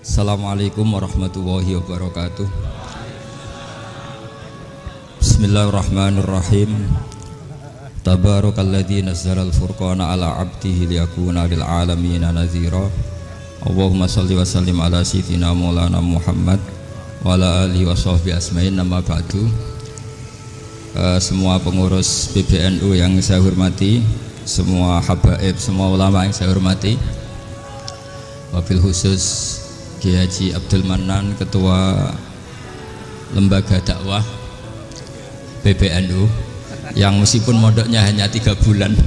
Assalamualaikum warahmatullahi wabarakatuh. Bismillahirrahmanirrahim. Tabarakalladzi nazzalal furqana ala 'abdihi liyakuna lil 'alamina nadhira. Allahumma shalli wa sallim ala sayyidina Maulana Muhammad wa ala alihi wa sahbihi asma'in. Nama ba'du. Semua pengurus PBNU yang saya hormati, semua habaib, semua ulama yang saya hormati, wabil khusus Kiai Haji Abdul Manan, Ketua Lembaga Dakwah PBNU, yang meskipun mondoknya hanya 3 bulan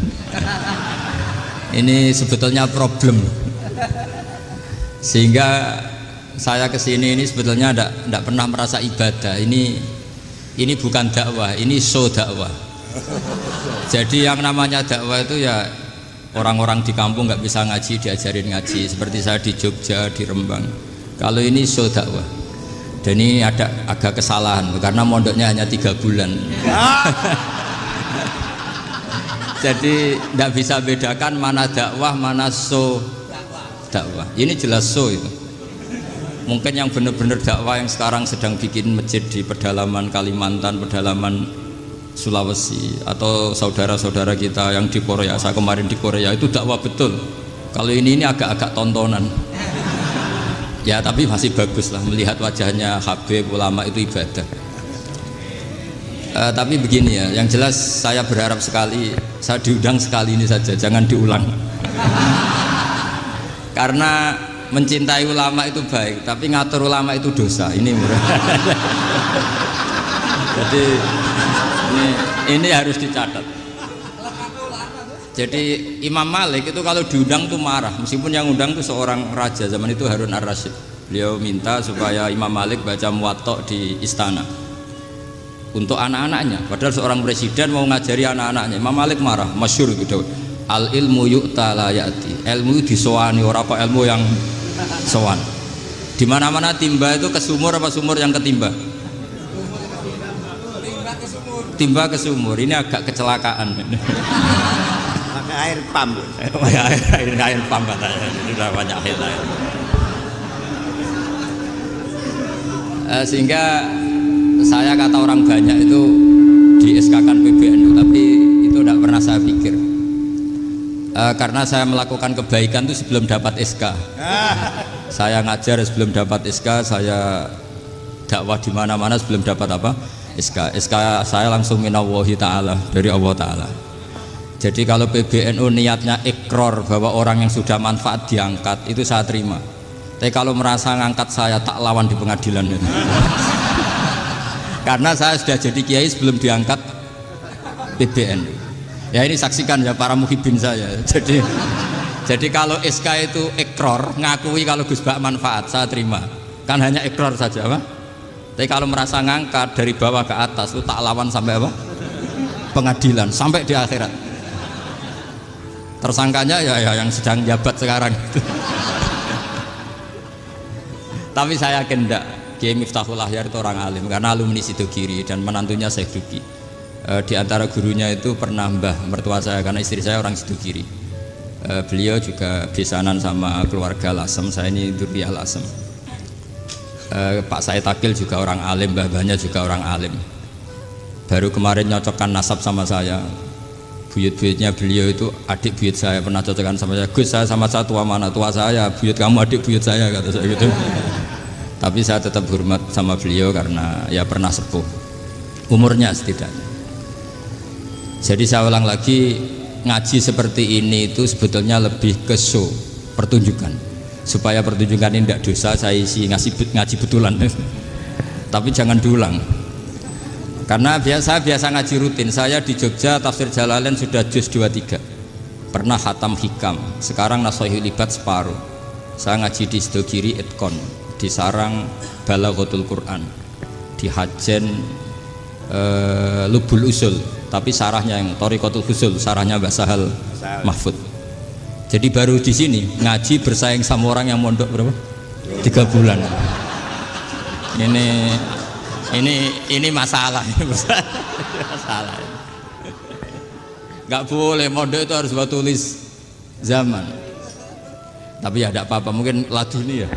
ini sebetulnya problem, sehingga saya kesini ini sebetulnya tidak pernah merasa ibadah. Ini bukan dakwah, ini show dakwah. Jadi yang namanya dakwah itu ya orang-orang di kampung nggak bisa ngaji diajarin ngaji, seperti saya di Jogja, di Rembang. Kalau ini show dakwah, dan ini ada agak kesalahan karena mondoknya hanya 3 bulan. Jadi tidak bisa bedakan mana dakwah, mana show dakwah. Ini jelas show itu. Mungkin yang benar-benar dakwah yang sekarang sedang bikin masjid di pedalaman Kalimantan, pedalaman Sulawesi, atau saudara-saudara kita yang di Korea. Saya kemarin di Korea, itu dakwah betul. Kalau ini agak-agak tontonan. Ya tapi masih bagus lah, melihat wajahnya Habib, ulama itu ibadah. Tapi begini ya, yang jelas saya berharap sekali, saya diundang sekali ini saja, jangan diulang. Karena mencintai ulama itu baik, tapi ngatur ulama itu dosa. Ini jadi ini harus dicatat. Jadi Imam Malik itu kalau diundang tuh marah, meskipun yang undang itu seorang raja zaman itu, Harun ar-Rasyid. Beliau minta supaya Imam Malik baca Muwatta di istana untuk anak-anaknya, padahal seorang presiden mau ngajari anak-anaknya. Imam Malik marah, masyhur gitu, al ilmu yu'ta la ya'ti, ilmu disowani, ora apa ilmu yang sowan. Di mana-mana timba itu ke sumur apa sumur yang ketimba? Timba ke sumur. Ini agak kecelakaan. Pakai air pam. air pam katanya. Sudah banyak air. Sehingga saya kata orang banyak itu di SK-kan PBNU, tapi itu tidak pernah saya pikir. Karena saya melakukan kebaikan itu sebelum dapat SK. Saya ngajar sebelum dapat SK, saya dakwah di mana-mana sebelum dapat apa? SK saya langsung minallahi ta'ala, dari Allah ta'ala. Jadi kalau PBNU niatnya ikrar bahwa orang yang sudah manfaat diangkat, itu saya terima. Tapi kalau merasa ngangkat saya, tak lawan di pengadilan. Karena saya sudah jadi kiai sebelum diangkat PBNU. Ya ini saksikan ya para muhibin saya. Jadi kalau SK itu ikrar, ngakui kalau Gus Bak manfaat, saya terima. Kan hanya ikrar saja, apa? Tapi kalau merasa ngangkat dari bawah ke atas, itu tak lawan sampai apa? Pengadilan, sampai di akhirat. Tersangkanya ya yang sedang jabat sekarang. Tapi saya yakin enggak, Kiai Miftahul Ahyar itu orang alim, karena alumni Sidogiri dan menantunya Syekh Duki. Di antara gurunya itu pernah mbah mertua saya, karena istri saya orang Sidogiri. Beliau juga besanan sama keluarga Lasem, saya ini Dzurriyyah Lasem. Pak Said Akil juga orang alim, mbah-mbahnya juga orang alim. Baru kemarin nyocokkan nasab sama saya. Buyut-buyutnya beliau itu adik buyut saya, pernah cocokkan sama saya. Gus, saya sama saya tua mana? Tua saya, buyut kamu adik buyut saya, kata saya gitu. Tapi saya tetap hormat sama beliau karena ya pernah sepuh, umurnya setidaknya. Jadi saya ulang lagi, ngaji seperti ini itu sebetulnya lebih ke show, pertunjukan. Supaya pertunjukan ini tidak dosa, saya isi ngaji betulan. Tapi jangan diulang. Karena biasa ngaji rutin. Saya di Jogja tafsir Jalalain sudah juz 23. Pernah khatam hikam. Sekarang Nashahul Ibad separuh. Saya ngaji di Sidogiri Itkon, di Sarang Balaghatul Quran, di Hajen Lubul Usul, tapi sarahnya yang Thariqatul Usul, sarahnya Mbah Sahal Mahfud. Jadi baru di sini ngaji bersaing sama orang yang mondok berapa? 3 bulan. Ini masalah. Masalah. Nggak boleh mondok itu harus buat tulis zaman. Tapi ya tidak apa-apa, mungkin laduni ya.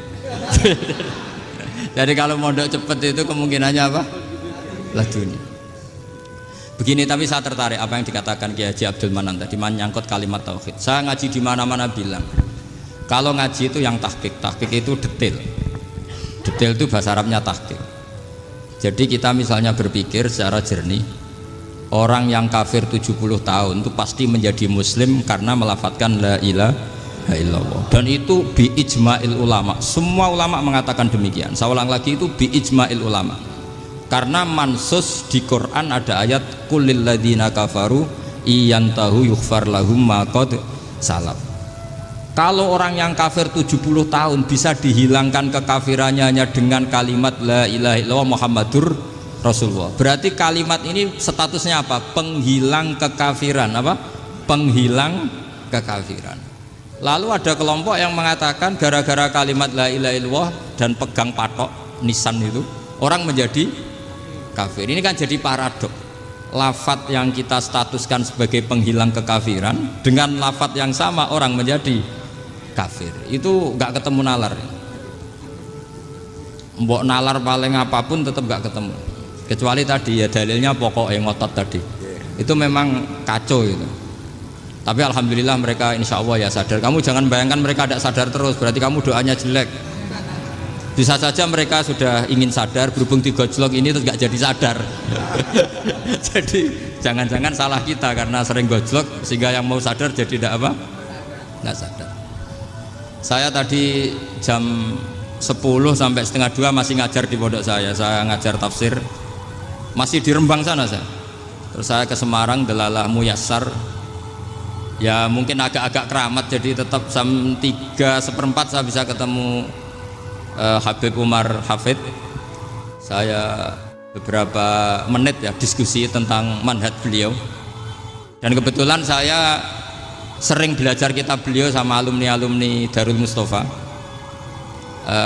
Jadi kalau mondok cepet itu kemungkinannya apa? Laduni. Begini, tapi saya tertarik apa yang dikatakan Kiai Haji Abdul Manan tadi menyangkut kalimat tauhid. Saya ngaji di mana-mana bilang, kalau ngaji itu yang tahqiq itu detail. Detail itu bahasa Arabnya tahqiq. Jadi kita misalnya berpikir secara jernih, orang yang kafir 70 tahun itu pasti menjadi muslim karena melafadzkan la ilaha illallah. Dan itu bi ijma'il ulama. Semua ulama mengatakan demikian. Saya ulang lagi, itu bi ijma'il ulama. Karena mansus di Quran ada ayat kulil ladina kafaru iyantahu yughfar lahum ma qad salaf. Kalau orang yang kafir 70 tahun bisa dihilangkan kekafirannya hanya dengan kalimat la ilaha illallah Muhammadur Rasulullah. Berarti kalimat ini statusnya apa? Penghilang kekafiran, apa? Penghilang kekafiran. Lalu ada kelompok yang mengatakan gara-gara kalimat la ilaha illallah dan pegang patok nisan itu orang menjadi kafir. Ini kan jadi paradok. Lafat yang kita statuskan sebagai penghilang kekafiran dengan lafat yang sama orang menjadi kafir. Itu nggak ketemu nalar. Mbok nalar paling apapun tetap nggak ketemu. Kecuali tadi ya dalilnya pokok yang ngotot tadi. Itu memang kacau itu. Tapi alhamdulillah mereka insya Allah ya sadar. Kamu jangan bayangkan mereka tidak sadar terus, berarti kamu doanya jelek. Bisa saja mereka sudah ingin sadar, berhubung digojlok ini terus nggak jadi sadar. Jadi jangan-jangan salah kita karena sering gojlok sehingga yang mau sadar jadi tidak apa? Nggak sadar. Saya tadi jam 10 sampai setengah 2 masih ngajar di pondok saya ngajar tafsir. Masih di Rembang sana saya. Terus saya ke Semarang, Delalah Muyassar. Ya mungkin agak-agak keramat, jadi tetap jam 3:15 saya bisa ketemu Habib Umar Hafid. Saya beberapa menit ya diskusi tentang manhaj beliau, dan kebetulan saya sering belajar kitab beliau sama alumni-alumni Darul Mustafa.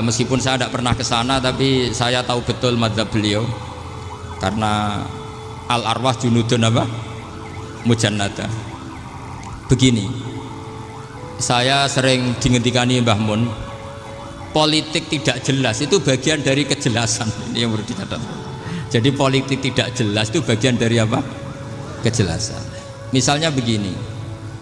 Meskipun saya tidak pernah ke sana, tapi saya tahu betul mazhab beliau karena al arwah junudun apa? Mujannada. Begini, saya sering dingendikani Mbah Mun, politik tidak jelas itu bagian dari kejelasan. Ini yang perlu dicatat. Jadi politik tidak jelas itu bagian dari apa? Kejelasan. Misalnya begini,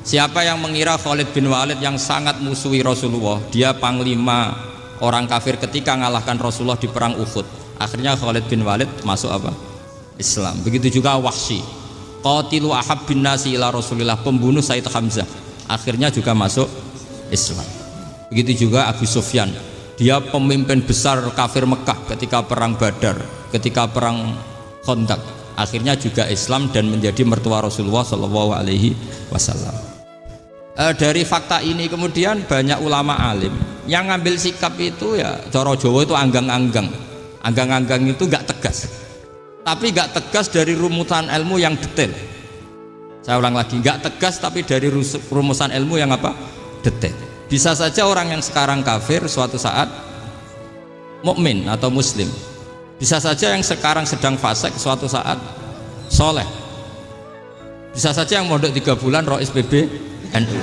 siapa yang mengira Khalid bin Walid yang sangat musuhi Rasulullah, dia panglima orang kafir ketika mengalahkan Rasulullah di perang Uhud, akhirnya Khalid bin Walid masuk apa? Islam. Begitu juga Wahsy, qatilu ahabbin nasi ila Rasulillah, pembunuh Said Hamzah, akhirnya juga masuk Islam. Begitu juga Abu Sufyan, dia pemimpin besar kafir Mekah ketika perang Badar, ketika perang Khandaq, akhirnya juga Islam dan menjadi mertua Rasulullah Shallallahu Alaihi Wasallam. Dari fakta ini kemudian banyak ulama alim yang ngambil sikap itu ya cara Jawa itu anggang-anggang. Anggang-anggang itu nggak tegas, tapi nggak tegas dari rumusan ilmu yang detail. Saya ulang lagi, nggak tegas tapi dari rumusan ilmu yang apa? Detail. Bisa saja orang yang sekarang kafir suatu saat mukmin atau muslim. Bisa saja yang sekarang sedang fasik suatu saat soleh. Bisa saja yang mondok 3 bulan rois PB NU.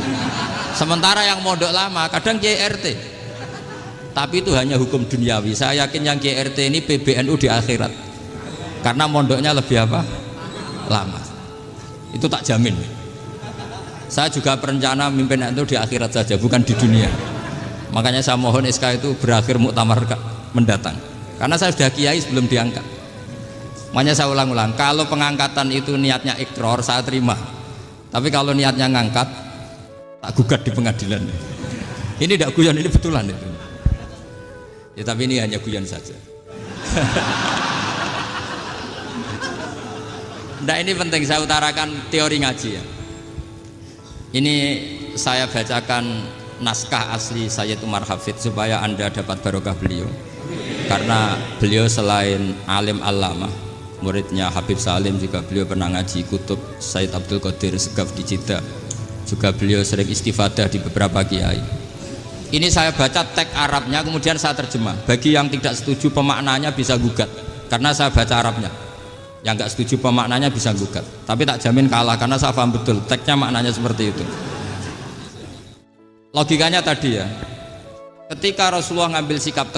Sementara yang mondok lama kadang Kiai RT. Tapi itu hanya hukum duniawi. Saya yakin yang Kiai RT ini PBNU di akhirat. Karena mondoknya lebih apa? Lama. Itu tak jamin. Saya juga berencana mimpin itu di akhirat saja, bukan di dunia. Makanya saya mohon SK itu berakhir muktamar mendatang. Karena saya sudah kiai sebelum diangkat. Makanya saya ulang-ulang, kalau pengangkatan itu niatnya ikrar, saya terima. Tapi kalau niatnya ngangkat, tak gugat di pengadilan. Ini tidak guyon, ini betulan itu. Ya tapi ini hanya guyon saja. Nah ini penting saya utarakan teori ngaji ya. Ini saya bacakan naskah asli Sayyid Umar Hafid supaya Anda dapat barokah beliau. Karena beliau selain alim allamah, muridnya Habib Salim, juga beliau pernah ngaji kutub Sayyid Abdul Qadir Segaf di Jeddah. Juga beliau sering istifadah di beberapa kiai. Ini saya baca teks Arabnya kemudian saya terjemah. Bagi yang tidak setuju pemaknanya bisa gugat, karena saya baca Arabnya. Yang nggak setuju pemaknanya bisa gugat, tapi tak jamin kalah karena saya paham betul teksnya maknanya seperti itu. Logikanya tadi ya, ketika Rasulullah ngambil sikap